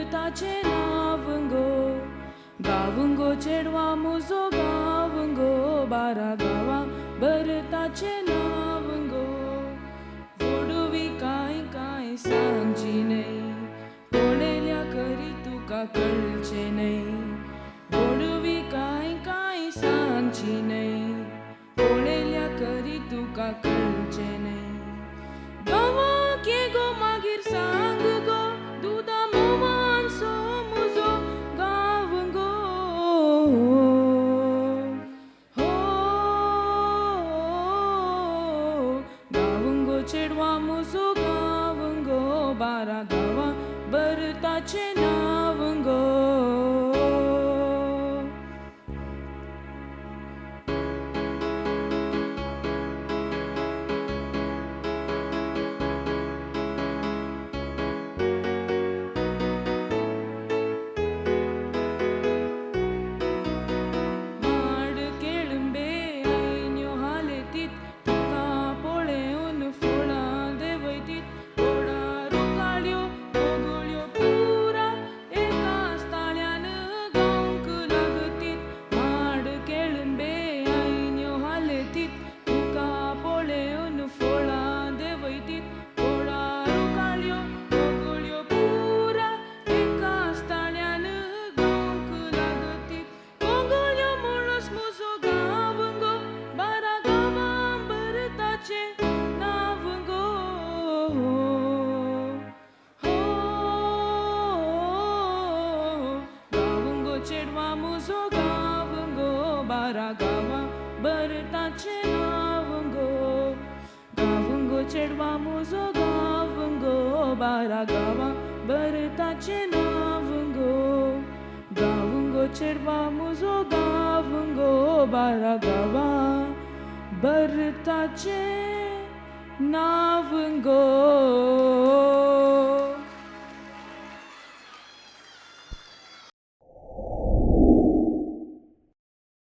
बरताचे नावंगो गावंगो चेडवा मुजो गावंगो बारा गावा बरताचे नावंगो फोडवी काय काय सांगची नाही कोणेल्या करी तुका कळचे नाही फोडवी काय काय सांगची नाही कोणेल्या करी तुका कळचे नाही गावा के गो मागीर सांग गो दुधा मोवान सो मुजो गावंगो हो गावंगो चेडवा मुजो गावंगो बारा गावा बरताचे नावंगो चेडवा मुजो गावंगो बारा गावा बरताचे नावंगो गावंगो चेडवा मुजो गावंगो बारा गावा बरताचे नावंगो गावंगो चेडवा मुजो गावंगो बारा गावा बरताचे नावंगो